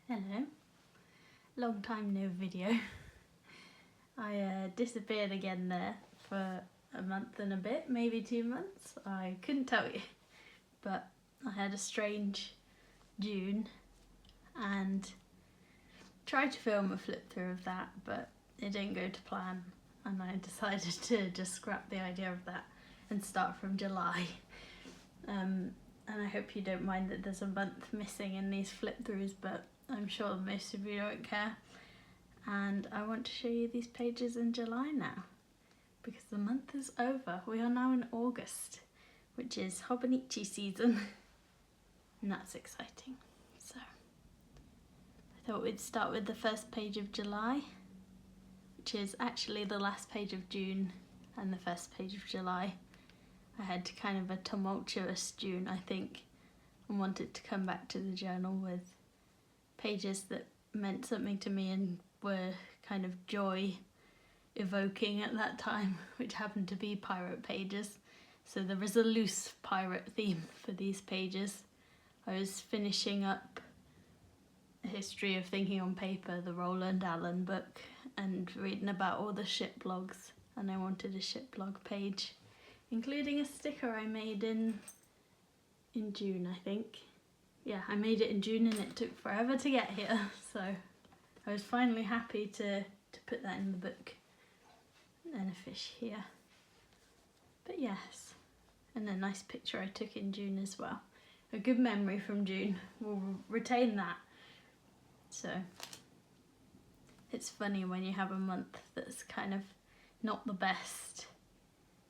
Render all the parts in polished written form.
Hello, long time no video. I disappeared again there for a month and a bit, maybe 2 months. I couldn't tell you, but I had a strange June and tried to film a flip through of that, but it didn't go to plan, and I decided to just scrap the idea of that and start from July. And I hope you don't mind that there's a month missing in these flip throughs, but I'm sure most of you don't care. And I want to show you these pages in July now, because the month is over. We are now in August, which is Hobonichi season, and that's exciting. So I thought we'd start with the first page of July, which is actually the last page of June and the first page of July. I had kind of a tumultuous June, I think, and wanted to come back to the journal with pages that meant something to me and were kind of joy evoking at that time, which happened to be pirate pages. So there was a loose pirate theme for these pages. I was finishing up A History of Thinking on Paper, the Roland Allen book, and reading about all the ship logs, and I wanted a ship log page, including a sticker I made in June, I think. Yeah, I made it in June and it took forever to get here, so I was finally happy to put that in the book. And a fish here. But yes, and a nice picture I took in June as well. A good memory from June, we'll retain that. So it's funny when you have a month that's kind of not the best,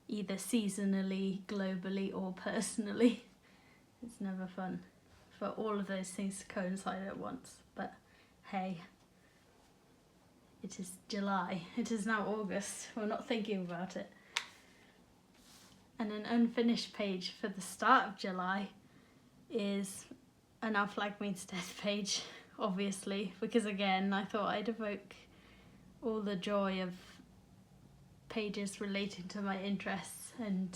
either seasonally, globally or personally. It's never fun for all of those things to coincide at once, but hey, it is July, it is now August, we're not thinking about it. And an unfinished page for the start of July is an Our Flag Means Death page, obviously, because again, I thought I'd evoke all the joy of pages relating to my interests, and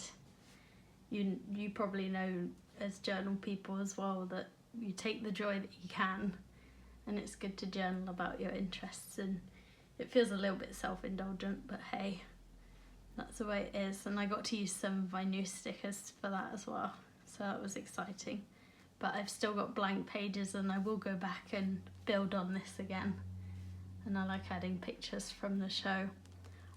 you probably know as journal people as well that you take the joy that you can, and it's good to journal about your interests, and it feels a little bit self-indulgent, but hey, that's the way it is. And I got to use some of my new stickers for that as well, so that was exciting. But I've still got blank pages and I will go back and build on this again, and I like adding pictures from the show.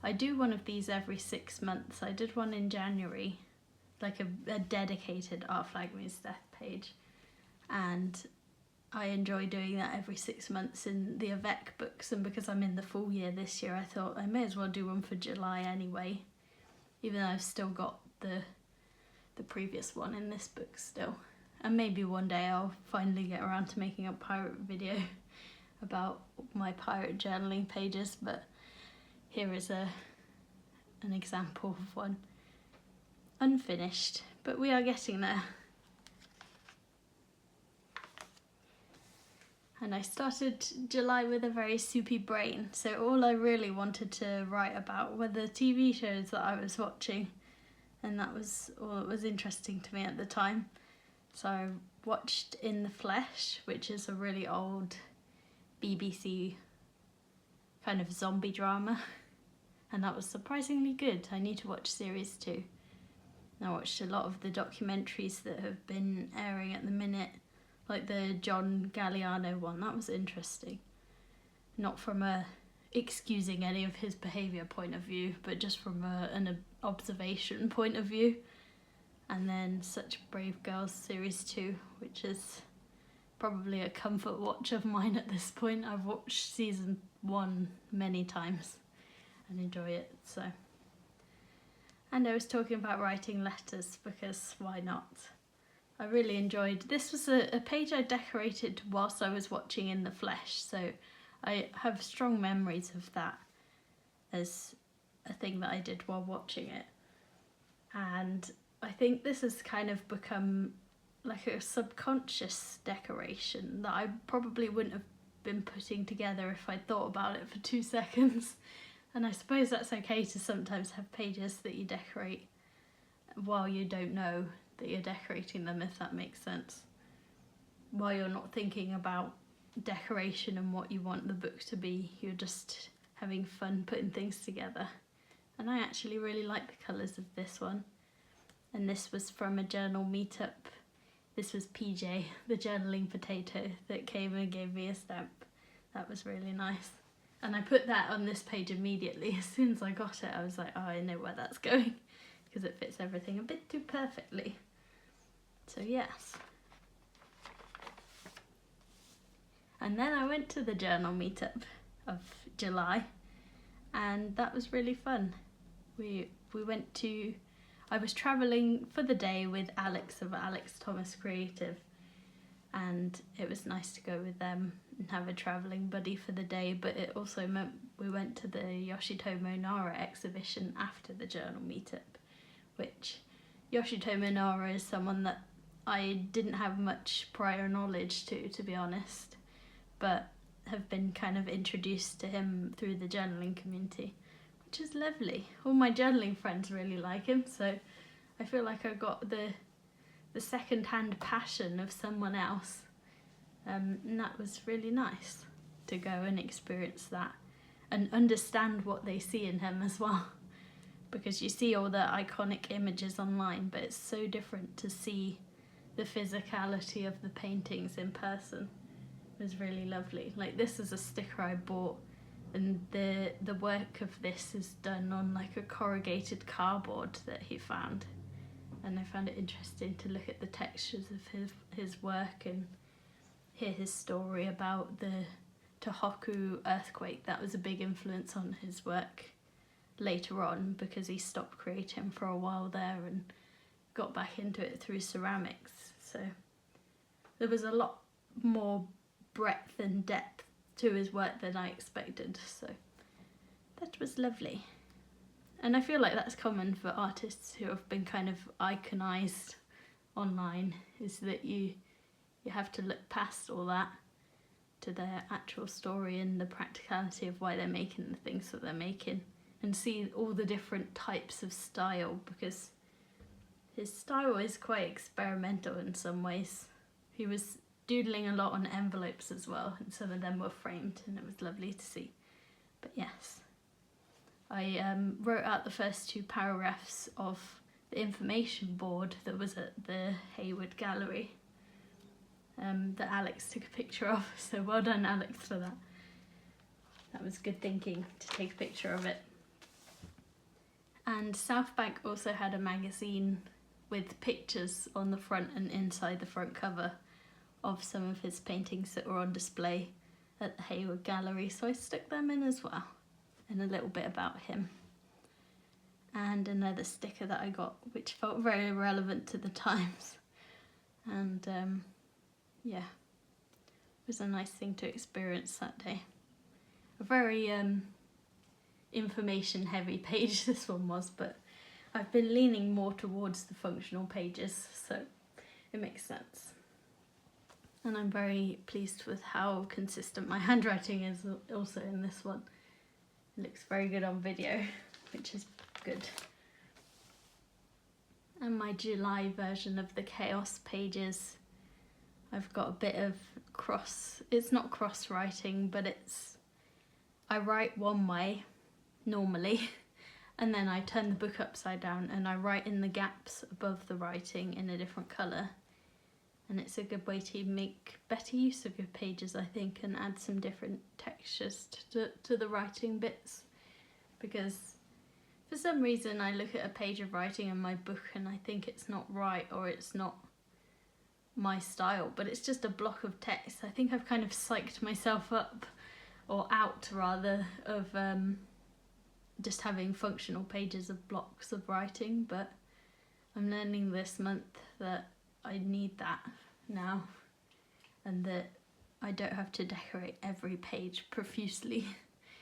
I do one of these every 6 months. I did one in January, like a dedicated Our Flag Means Death page, and I enjoy doing that every 6 months in the Avec books, and because I'm in the full year this year, I thought I may as well do one for July anyway, even though I've still got the previous one in this book still. And maybe one day I'll finally get around to making a pirate video about my pirate journaling pages, but here is an example of one. Unfinished, but we are getting there. And I started July with a very soupy brain, so all I really wanted to write about were the TV shows that I was watching, and that was all that was interesting to me at the time. So I watched In the Flesh, which is a really old BBC kind of zombie drama, and that was surprisingly good. I need to watch series 2. I watched a lot of the documentaries that have been airing at the minute, like the John Galliano one. That was interesting. Not from a excusing any of his behaviour point of view, but just from an observation point of view. And then Such Brave Girls series 2, which is probably a comfort watch of mine at this point. I've watched season 1 many times and enjoy it, so. And I was talking about writing letters, because why not? I really enjoyed, this was a page I decorated whilst I was watching In the Flesh, so I have strong memories of that as a thing that I did while watching it. And I think this has kind of become like a subconscious decoration that I probably wouldn't have been putting together if I'd thought about it for 2 seconds. And I suppose that's okay to sometimes have pages that you decorate while you don't know that you're decorating them, if that makes sense. While you're not thinking about decoration and what you want the book to be. You're just having fun putting things together. And I actually really like the colours of this one. And this was from a journal meetup. This was PJ, the journaling potato, that came and gave me a stamp. That was really nice. And I put that on this page immediately. As soon as I got it, I was like, oh, I know where that's going, because it fits everything a bit too perfectly. So yes. And then I went to the journal meetup of July, and that was really fun. We went to, I was travelling for the day with Alex of Alex Thomas Creative, and it was nice to go with them and have a travelling buddy for the day, but it also meant we went to the Yoshitomo Nara exhibition after the journal meetup, which Yoshitomo Nara is someone that I didn't have much prior knowledge to be honest, but have been kind of introduced to him through the journaling community, which is lovely. All my journaling friends really like him, so I feel like I got the second-hand passion of someone else, and that was really nice to go and experience that and understand what they see in him as well, because you see all the iconic images online, but it's so different to see the physicality of the paintings in person. It was really lovely. Like, this is a sticker I bought, and the work of this is done on like a corrugated cardboard that he found, and I found it interesting to look at the textures of his work and hear his story about the Tohoku earthquake. That was a big influence on his work later on, because he stopped creating for a while there and got back into it through ceramics. So there was a lot more breadth and depth to his work than I expected, so that was lovely. And I feel like that's common for artists who have been kind of iconized online, is that you have to look past all that to their actual story and the practicality of why they're making the things that they're making, and see all the different types of style, because his style is quite experimental in some ways. He was doodling a lot on envelopes as well, and some of them were framed, and it was lovely to see. But yes, I wrote out the first 2 paragraphs of the information board that was at the Hayward Gallery, that Alex took a picture of, so well done Alex for that. That was good thinking to take a picture of it. And South Bank also had a magazine with pictures on the front and inside the front cover of some of his paintings that were on display at the Hayward Gallery, so I stuck them in as well, and a little bit about him. And another sticker that I got, which felt very relevant to the times, and yeah, it was a nice thing to experience that day. A very information heavy page this one was, but I've been leaning more towards the functional pages, so it makes sense. And I'm very pleased with how consistent my handwriting is also in this one. It looks very good on video, which is good. And my July version of the chaos pages, I've got a bit of it's not cross writing, but I write one way normally, and then I turn the book upside down and I write in the gaps above the writing in a different colour. And it's a good way to make better use of your pages, I think, and add some different textures to the writing bits. Because for some reason I look at a page of writing in my book and I think it's not right, or it's not my style, but it's just a block of text. I think I've kind of psyched myself up, or out rather, of just having functional pages of blocks of writing, but I'm learning this month that I need that now, and that I don't have to decorate every page profusely,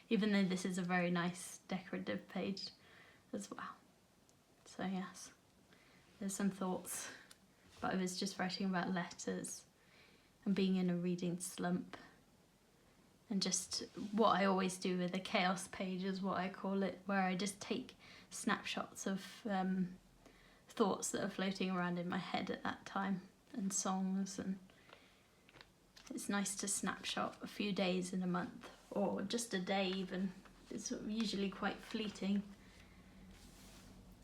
even though this is a very nice decorative page as well. So yes, there's some thoughts, but I was just writing about letters and being in a reading slump, and just what I always do with a chaos page is what I call it, where I just take snapshots of thoughts that are floating around in my head at that time, and songs, and it's nice to snapshot a few days in a month, or just a day even. It's usually quite fleeting.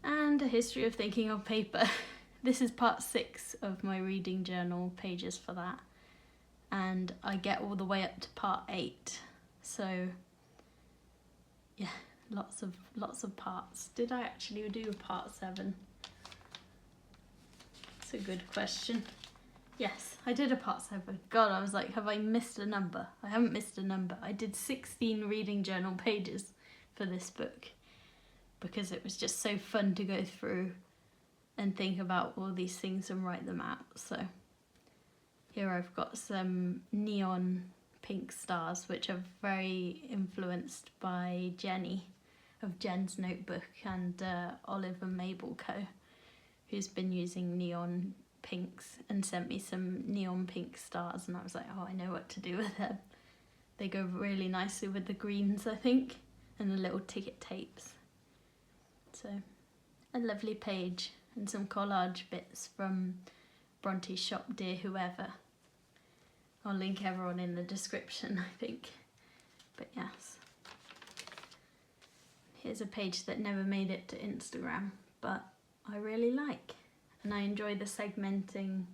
And a history of thinking on paper. This is part 6 of my reading journal pages for that. And I get all the way up to part 8. So yeah, lots of parts. Did I actually do part 7? That's a good question. Yes, I did a part 7. God, I was like, have I missed a number? I haven't missed a number. I did 16 reading journal pages for this book because it was just so fun to go through and think about all these things and write them out. So here I've got some neon pink stars, which are very influenced by Jenny of Jen's Notebook and Olive and Mabel Co, who's been using neon pinks and sent me some neon pink stars, and I was like, oh, I know what to do with them. They go really nicely with the greens, I think, and the little ticket tapes. So a lovely page and some collage bits from Bronte's shop, Dear Whoever. I'll link everyone in the description, I think. But yes. Here's a page that never made it to Instagram, but I really like. And I enjoy the segmenting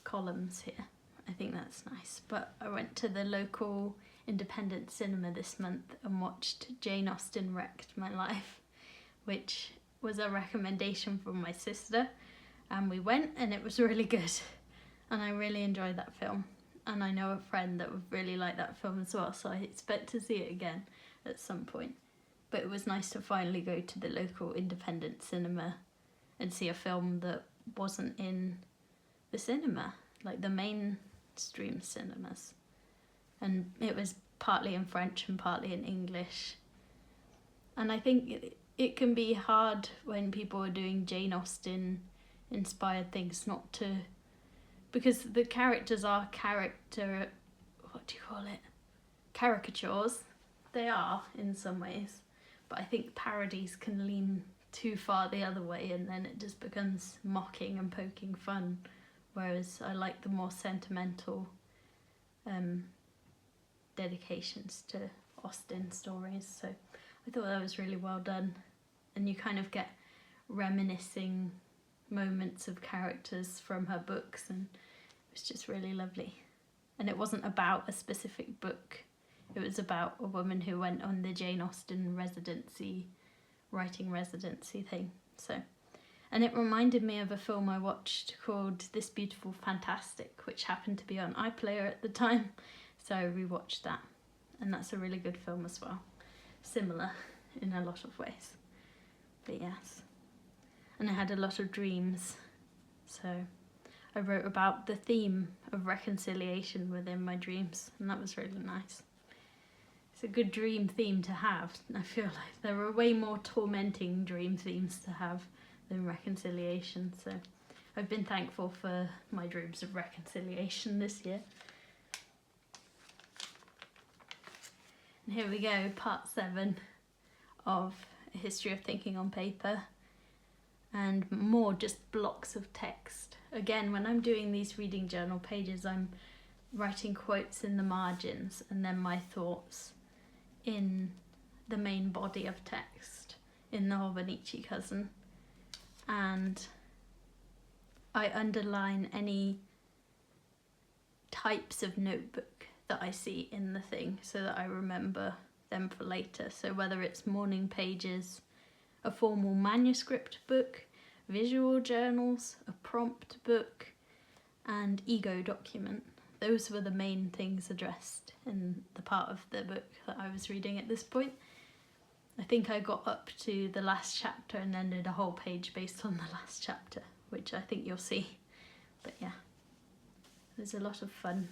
columns here. I think that's nice. But I went to the local independent cinema this month and watched Jane Austen Wrecked My Life, which was a recommendation from my sister. And we went and it was really good. And I really enjoyed that film. And I know a friend that would really like that film as well, so I expect to see it again at some point. But it was nice to finally go to the local independent cinema and see a film that wasn't in the cinema, like the mainstream cinemas. And it was partly in French and partly in English. And I think it can be hard when people are doing Jane Austen inspired things not to, because the characters are caricatures. They are in some ways, but I think parodies can lean too far the other way and then it just becomes mocking and poking fun, whereas I like the more sentimental dedications to Austen stories. So I thought that was really well done, and you kind of get reminiscing moments of characters from her books, and it was just really lovely. And it wasn't about a specific book, it was about a woman who went on the Jane Austen writing residency thing. So, and it reminded me of a film I watched called This Beautiful Fantastic, which happened to be on iPlayer at the time, so I rewatched that, and that's a really good film as well, similar in a lot of ways. But yes, and I had a lot of dreams, so I wrote about the theme of reconciliation within my dreams, and that was really nice. It's a good dream theme to have. I feel like there are way more tormenting dream themes to have than reconciliation, so I've been thankful for my dreams of reconciliation this year. And here we go, part 7 of A History of Thinking on Paper, and more just blocks of text. Again, when I'm doing these reading journal pages, I'm writing quotes in the margins and then my thoughts in the main body of text in the Hobonichi cousin, and I underline any types of notebook that I see in the thing so that I remember them for later. So whether it's morning pages, a formal manuscript book, visual journals, a prompt book, and ego document. Those were the main things addressed in the part of the book that I was reading at this point. I think I got up to the last chapter and then did a whole page based on the last chapter, which I think you'll see. But yeah, it was a lot of fun.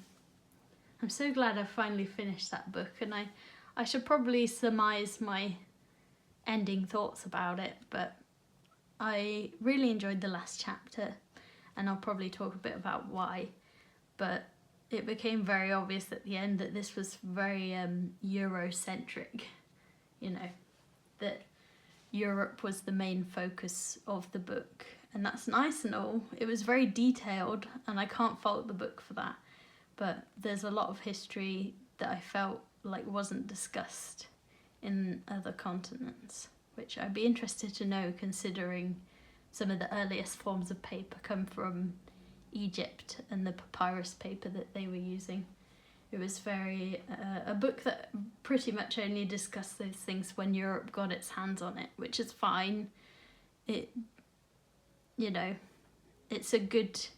I'm so glad I finally finished that book, and I should probably surmise my ending thoughts about it, but I really enjoyed the last chapter, and I'll probably talk a bit about why, but it became very obvious at the end that this was very Eurocentric, you know, that Europe was the main focus of the book, and that's nice and all. It was very detailed, and I can't fault the book for that, but there's a lot of history that I felt like wasn't discussed in other continents, which I'd be interested to know, considering some of the earliest forms of paper come from Egypt and the papyrus paper that they were using. It was very a book that pretty much only discussed those things when Europe got its hands on it, which is fine. It, you know, it's a good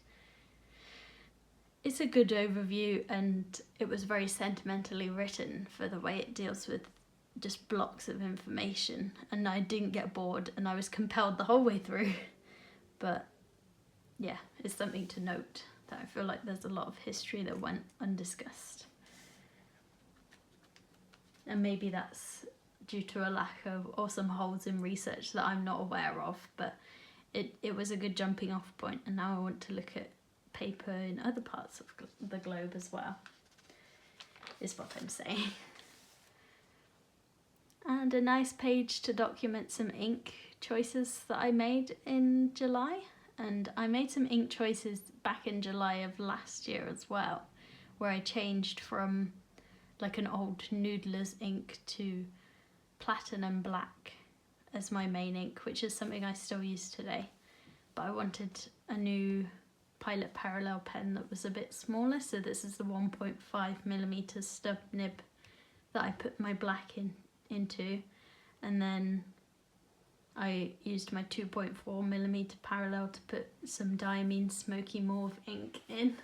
overview, and it was very sentimentally written for the way it deals with just blocks of information, and I didn't get bored and I was compelled the whole way through. But yeah, it's something to note that I feel like there's a lot of history that went undiscussed, and maybe that's due to a lack of, or some holes in research that I'm not aware of, but it was a good jumping off point, and now I want to look at paper in other parts of the globe as well, is what I'm saying. And a nice page to document some ink choices that I made in July. And I made some ink choices back in July of last year as well, where I changed from like an old Noodler's ink to platinum black as my main ink, which is something I still use today. But I wanted a new Pilot Parallel pen that was a bit smaller, so this is the 1.5mm stub nib that I put my black into, and then I used my 2.4mm parallel to put some Diamine Smoky Mauve ink in.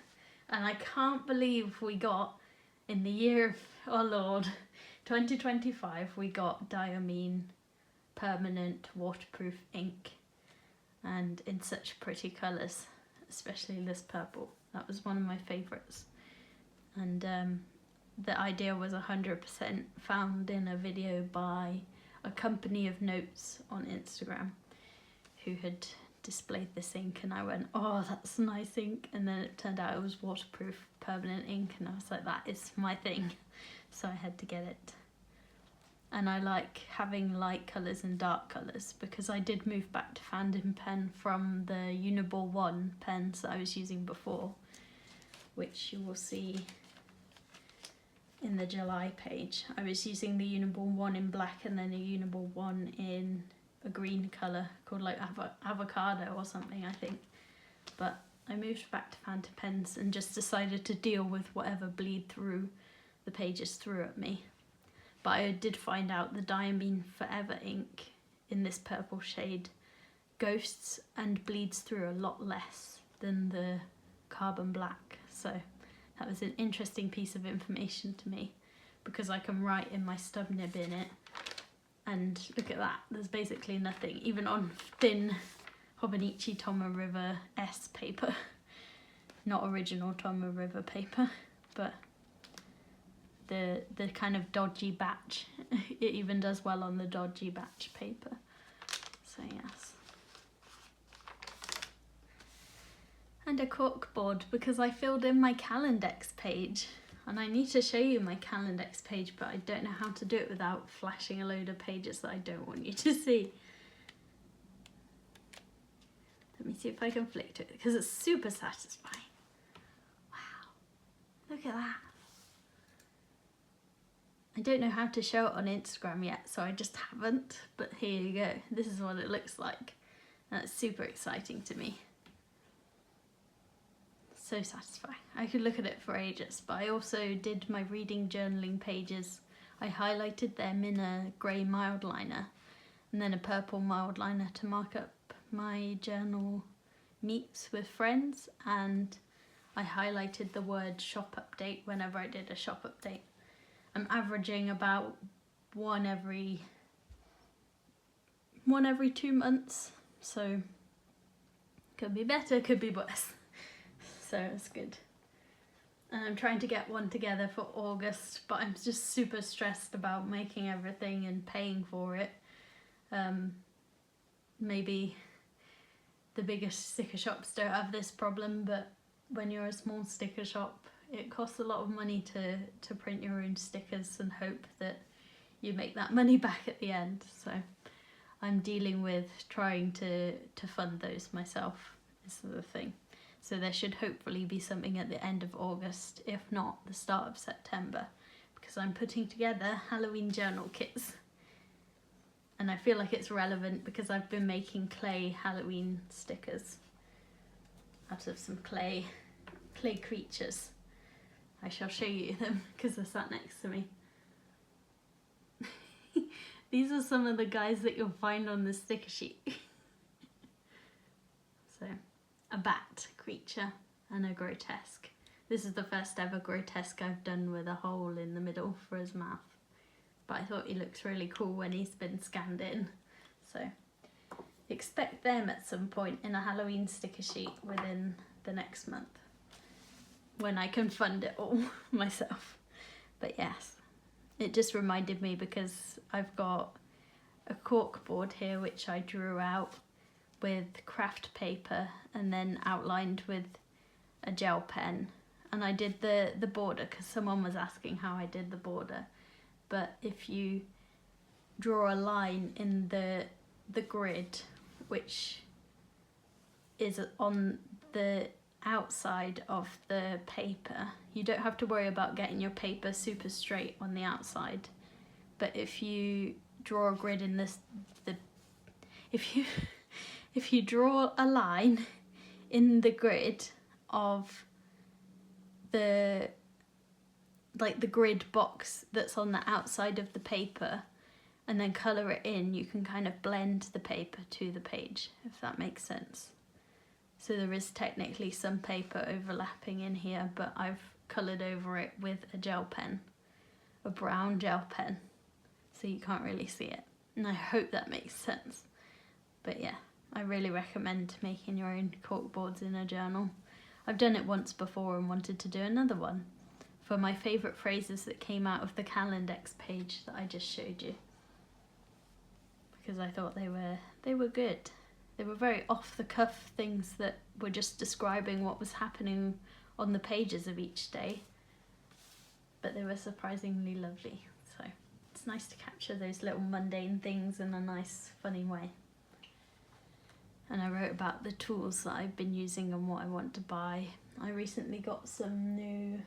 And I can't believe we got, in the year of our Lord 2025, we got Diamine permanent waterproof ink, and in such pretty colours, especially this purple. That was one of my favourites. And the idea was 100% found in a video by a company of notes on Instagram who had displayed this ink, and I went, oh, that's nice ink, and then it turned out it was waterproof permanent ink, and I was like, that is my thing, so I had to get it. And I like having light colours and dark colours, because I did move back to fountain pen from the Uniball 1 pens that I was using before, which you will see in the July page. I was using the Uniball 1 in black and then a Uniball 1 in a green colour called like avocado or something, I think. But I moved back to fountain pens and just decided to deal with whatever bleed through the pages threw at me. But I did find out the Diamine Forever ink in this purple shade ghosts and bleeds through a lot less than the carbon black. So that was an interesting piece of information to me, because I can write in my stub nib in it, and look at that, there's basically nothing, even on thin Hobonichi Tomoe River S paper. Not original Tomoe River paper, but the kind of dodgy batch. It even does well on the dodgy batch paper. So yes. And a corkboard, because I filled in my Calendarex page, and I need to show you my Calendarex page, but I don't know how to do it without flashing a load of pages that I don't want you to see. Let me see if I can flick to it, because it's super satisfying. Wow, look at that. I don't know how to show it on Instagram yet, so I just haven't, but here you go. This is what it looks like. That's super exciting to me. So satisfying. I could look at it for ages, but I also did my reading journaling pages. I highlighted them in a grey mild liner and then a purple mild liner to mark up my journal meets with friends, and I highlighted the word shop update whenever I did a shop update. I'm averaging about one every 2 months, so could be better, could be worse. So it's good. And I'm trying to get one together for August, but I'm just super stressed about making everything and paying for it. Maybe the biggest sticker shops don't have this problem, but when you're a small sticker shop, it costs a lot of money to print your own stickers and hope that you make that money back at the end. So I'm dealing with trying to fund those myself, is the thing. So there should hopefully be something at the end of August, if not the start of September, because I'm putting together Halloween journal kits. And I feel like it's relevant because I've been making clay Halloween stickers out of some clay creatures. I shall show you them because they're sat next to me. These are some of the guys that you'll find on the sticker sheet. So, a bat creature and a grotesque. This is the first ever grotesque I've done with a hole in the middle for his mouth. But I thought he looks really cool when he's been scanned in. So, expect them at some point in a Halloween sticker sheet within the next month, when I can fund it all myself. But yes, it just reminded me because I've got a cork board here which I drew out with craft paper and then outlined with a gel pen, and I did the border because someone was asking how I did the border. But if you draw a line in the grid which is on the outside of the paper, you don't have to worry about getting your paper super straight on the outside. But if you draw a grid in this, if you draw a line in the grid of the grid box that's on the outside of the paper and then colour it in, you can kind of blend the paper to the page, if that makes sense. So there is technically some paper overlapping in here, but I've coloured over it with a gel pen, a brown gel pen, so you can't really see it. And I hope that makes sense. But yeah, I really recommend making your own cork boards in a journal. I've done it once before and wanted to do another one for my favourite phrases that came out of the Calendarex page that I just showed you, because I thought they were good. They were very off-the-cuff things that were just describing what was happening on the pages of each day, but they were surprisingly lovely. So it's nice to capture those little mundane things in a nice, funny way. And I wrote about the tools that I've been using and what I want to buy. I recently got some new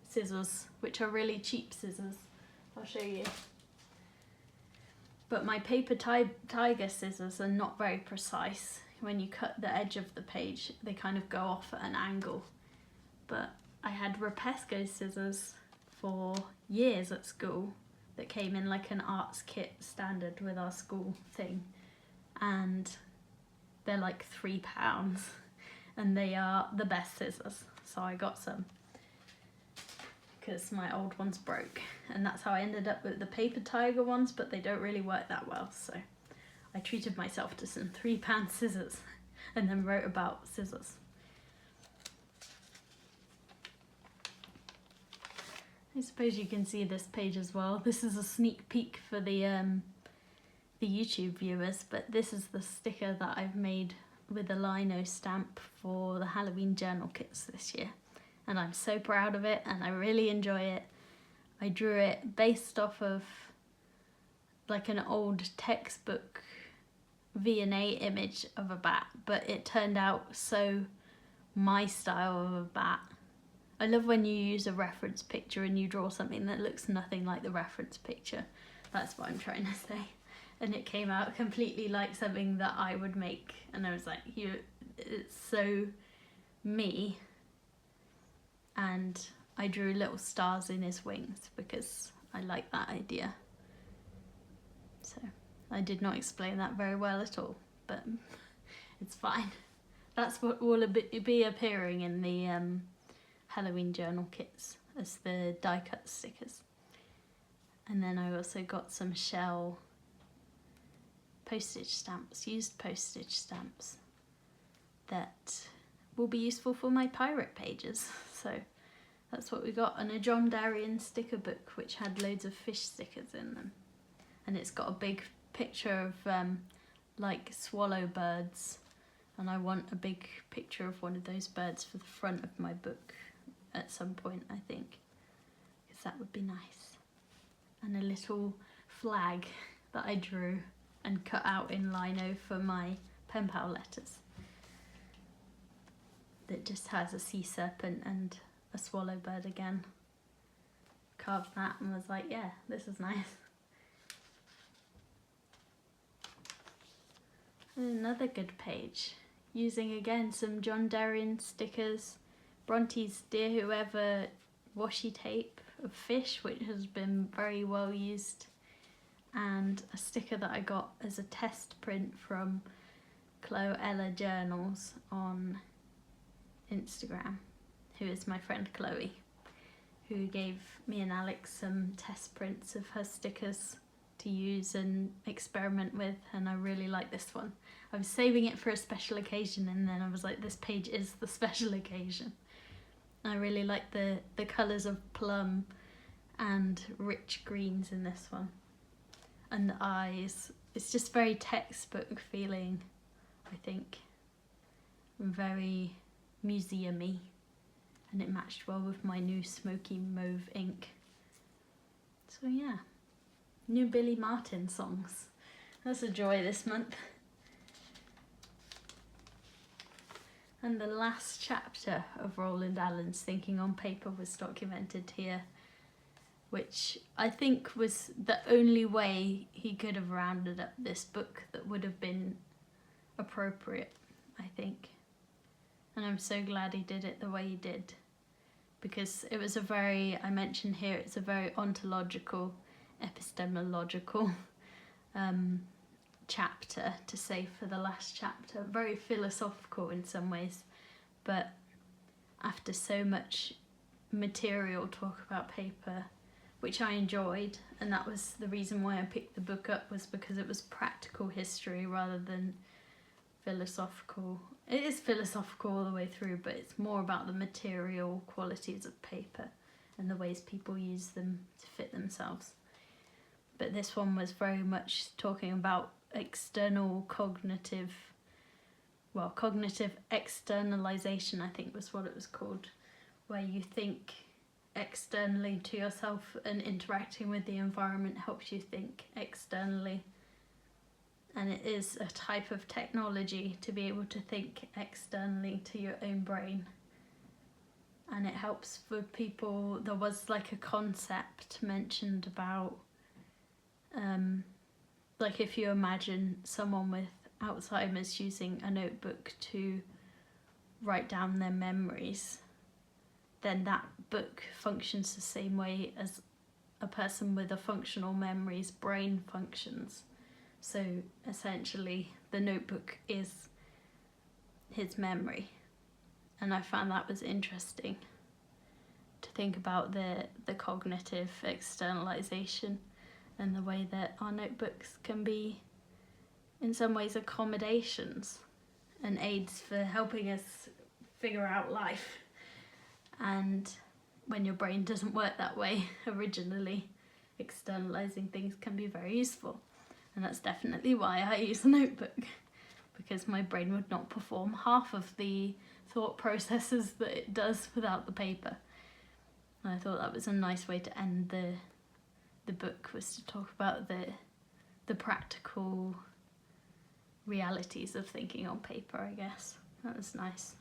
scissors, which are really cheap scissors. I'll show you. But my paper tiger scissors are not very precise. When you cut the edge of the page, they kind of go off at an angle. But I had Rapesco scissors for years at school that came in like an arts kit standard with our school thing. And they're like £3 and they are the best scissors. So I got some because my old ones broke, and that's how I ended up with the paper tiger ones, but they don't really work that well. So I treated myself to some £3 scissors and then wrote about scissors. I suppose you can see this page as well. This is a sneak peek for the YouTube viewers, but this is the sticker that I've made with a lino stamp for the Halloween journal kits this year, and I'm so proud of it and I really enjoy it. I drew it based off of like an old textbook V&A image of a bat, but it turned out so my style of a bat. I love when you use a reference picture and you draw something that looks nothing like the reference picture. That's what I'm trying to say. And it came out completely like something that I would make, and I was like, it's so me. And I drew little stars in his wings because I like that idea. So I did not explain that very well at all, but it's fine. That's what will be appearing in the Halloween journal kits as the die cut stickers. And then I also got some shell postage stamps, used postage stamps, that will be useful for my pirate pages. So that's what we got, and a John Derian sticker book which had loads of fish stickers in them, and it's got a big picture of like swallow birds, and I want a big picture of one of those birds for the front of my book at some point, I think, because that would be nice. And a little flag that I drew and cut out in lino for my pen pal letters. that just has a sea serpent and a swallow bird again. Carved that and was like, yeah, this is nice. And another good page, using again some John Derian stickers, Bronte's Dear Whoever washi tape of fish, which has been very well used, and a sticker that I got as a test print from Ella Journals on Instagram, who is my friend Chloe, who gave me and Alex some test prints of her stickers to use and experiment with, and I really like this one. I was saving it for a special occasion, and then I was like, this page is the special occasion. I really like the colours of plum and rich greens in this one. And the eyes, it's just very textbook feeling, I think. Very museum-y. And it matched well with my new smoky mauve ink. So yeah, new Billy Martin songs. That's a joy this month. And the last chapter of Roland Allen's Thinking on Paper was documented here, which I think was the only way he could have rounded up this book that would have been appropriate, I think. And I'm so glad he did it the way he did, because it was a very, I mentioned here, it's a very ontological, epistemological chapter, to say for the last chapter. Very philosophical in some ways, but after so much material talk about paper, which I enjoyed, and that was the reason why I picked the book up, was because it was practical history rather than philosophical. It is philosophical all the way through, but it's more about the material qualities of paper and the ways people use them to fit themselves. But this one was very much talking about external cognitive externalization, I think was what it was called, where you think externally to yourself, and interacting with the environment helps you think externally. And it is a type of technology to be able to think externally to your own brain. And it helps for people. There was like a concept mentioned about like if you imagine someone with Alzheimer's using a notebook to write down their memories, then that book functions the same way as a person with a functional memory's brain functions. So essentially the notebook is his memory. And I found that was interesting to think about the cognitive externalization and the way that our notebooks can be in some ways accommodations and aids for helping us figure out life. And when your brain doesn't work that way originally, externalizing things can be very useful. And that's definitely why I use a notebook, because my brain would not perform half of the thought processes that it does without the paper. And I thought that was a nice way to end the book, was to talk about the practical realities of thinking on paper, I guess. That was nice.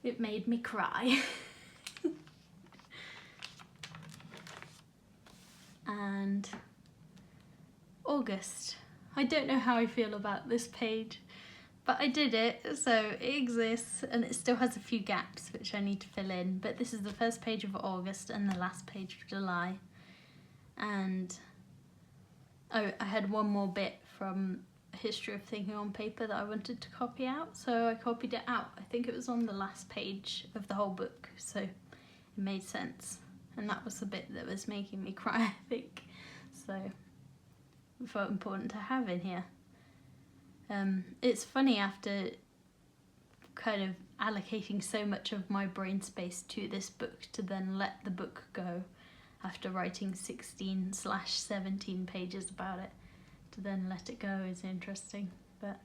It made me cry. And August. I don't know how I feel about this page, but I did it, so it exists, and it still has a few gaps which I need to fill in. But this is the first page of August and the last page of July. And I had one more bit from History of Thinking on Paper that I wanted to copy out, so I copied it out. I think it was on the last page of the whole book, so it made sense. And that was the bit that was making me cry, I think. So it felt important to have in here. It's funny, after kind of allocating so much of my brain space to this book, to then let the book go after writing 16/17 pages about it. To then let it go is interesting, but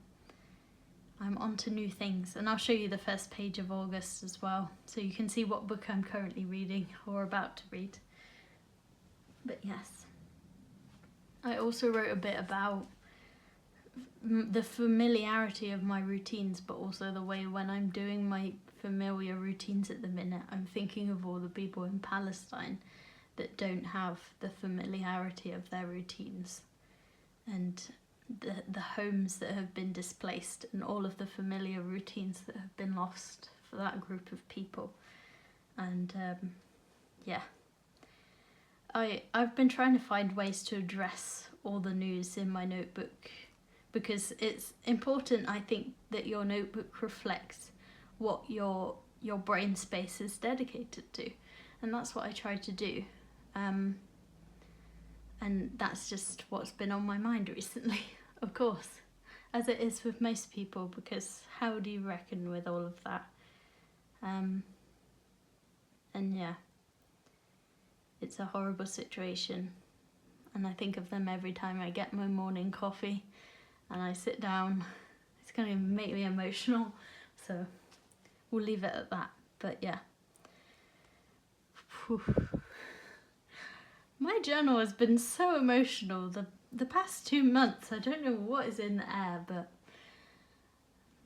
I'm on to new things, and I'll show you the first page of August as well, so you can see what book I'm currently reading or about to read. But yes, I also wrote a bit about the familiarity of my routines, but also the way when I'm doing my familiar routines at the minute, I'm thinking of all the people in Palestine that don't have the familiarity of their routines, and the homes that have been displaced, and all of the familiar routines that have been lost for that group of people. And yeah, I've been trying to find ways to address all the news in my notebook, because it's important, I think, that your notebook reflects what your brain space is dedicated to, and that's what I try to do. And that's just what's been on my mind recently, of course, as it is with most people, because how do you reckon with all of that? And yeah, it's a horrible situation, and I think of them every time I get my morning coffee and I sit down. It's going to make me emotional, so we'll leave it at that. But yeah. Whew. My journal has been so emotional the past 2 months. I don't know what is in the air, but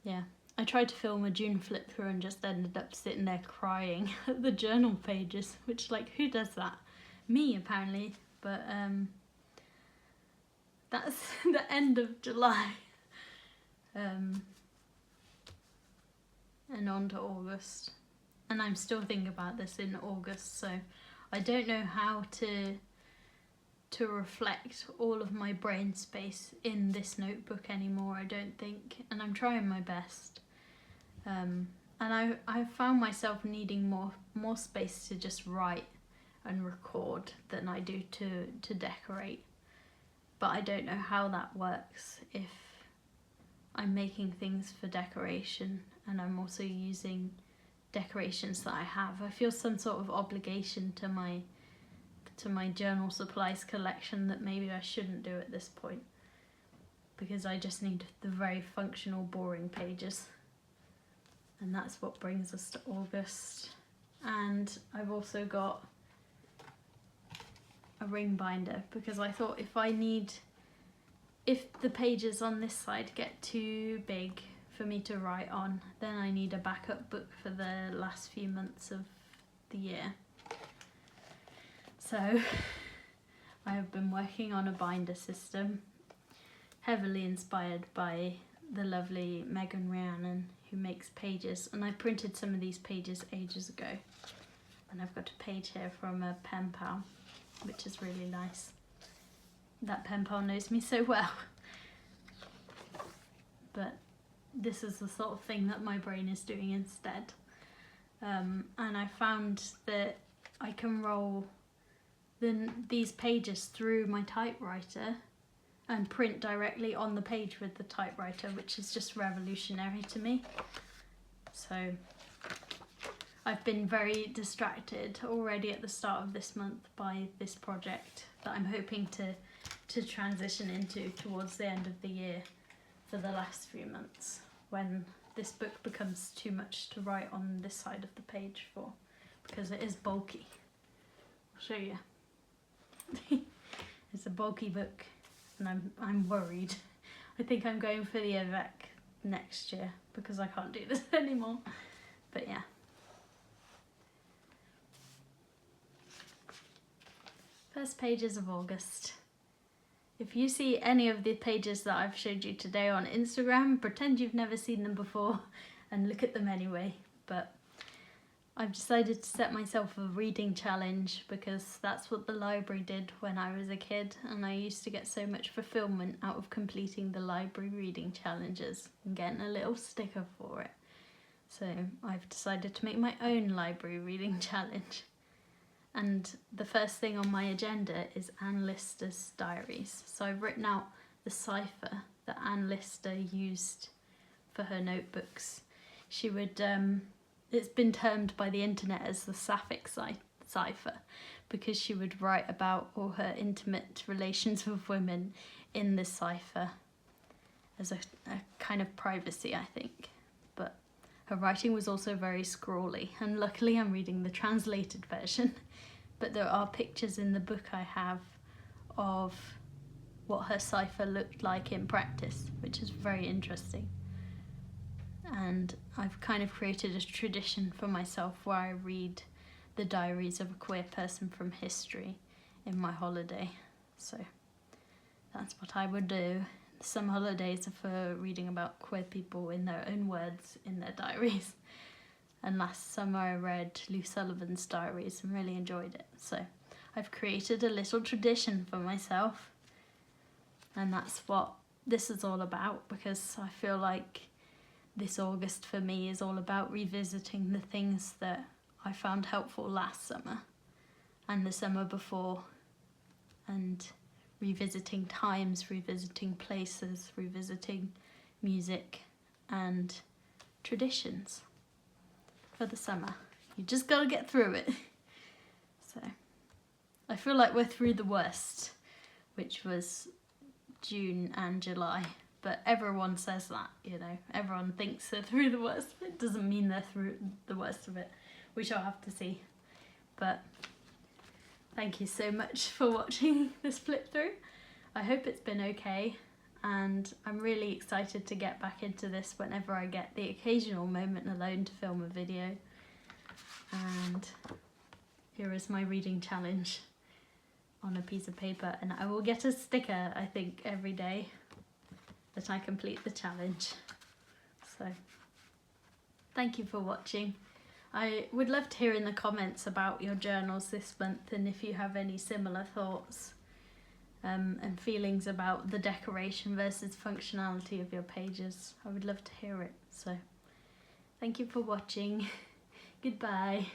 yeah. I tried to film a June flip through and just ended up sitting there crying at the journal pages, which, like, who does that? Me, apparently. But that's the end of July. And on to August. And I'm still thinking about this in August, so I don't know how to reflect all of my brain space in this notebook anymore, I don't think, and I'm trying my best. And I found myself needing more space to just write and record than I do to decorate. But I don't know how that works if I'm making things for decoration and I'm also using decorations that I have. I feel some sort of obligation to my journal supplies collection that maybe I shouldn't do at this point, because I just need the very functional, boring pages. And that's what brings us to August. And I've also got a ring binder, because I thought if the pages on this side get too big for me to write on, then I need a backup book for the last few months of the year. So I have been working on a binder system, heavily inspired by the lovely Megan Rhiannon, who makes pages, and I printed some of these pages ages ago, and I've got a page here from a pen pal, which is really nice. That pen pal knows me so well. But this is the sort of thing that my brain is doing instead. And I found that I can roll these pages through my typewriter and print directly on the page with the typewriter, which is just revolutionary to me. So I've been very distracted already at the start of this month by this project that I'm hoping to transition into towards the end of the year for the last few months, when this book becomes too much to write on this side of the page for, because it is bulky. I'll show you. It's a bulky book, and I'm worried. I think I'm going for the Avec next year because I can't do this anymore. But yeah. First pages of August. If you see any of the pages that I've showed you today on Instagram, pretend you've never seen them before and look at them anyway. But I've decided to set myself a reading challenge, because that's what the library did when I was a kid, and I used to get so much fulfillment out of completing the library reading challenges and getting a little sticker for it. So I've decided to make my own library reading challenge. And the first thing on my agenda is Anne Lister's diaries. So I've written out the cipher that Anne Lister used for her notebooks. She would, it's been termed by the internet as the Sapphic cipher, because she would write about all her intimate relations with women in this cipher as a kind of privacy, I think. But her writing was also very scrawly, and luckily I'm reading the translated version. But there are pictures in the book I have of what her cipher looked like in practice, which is very interesting. And I've kind of created a tradition for myself where I read the diaries of a queer person from history in my holiday. So that's what I would do. Some holidays are for reading about queer people in their own words in their diaries. And last summer I read Lou Sullivan's diaries and really enjoyed it. So I've created a little tradition for myself. And that's what this is all about, because I feel like this August for me is all about revisiting the things that I found helpful last summer and the summer before, and revisiting times, revisiting places, revisiting music and traditions for the summer. You just gotta get through it. So I feel like we're through the worst, which was June and July, but everyone says that, you know, everyone thinks they're through the worst. It doesn't mean they're through the worst of it. We shall have to see. But thank you so much for watching this flip through. I hope it's been okay, and I'm really excited to get back into this whenever I get the occasional moment alone to film a video. And here is my reading challenge on a piece of paper, and I will get a sticker, I think, every day that I complete the challenge. So thank you for watching. I would love to hear in the comments about your journals this month, and if you have any similar thoughts and feelings about the decoration versus functionality of your pages. I would love to hear it. So thank you for watching. Goodbye.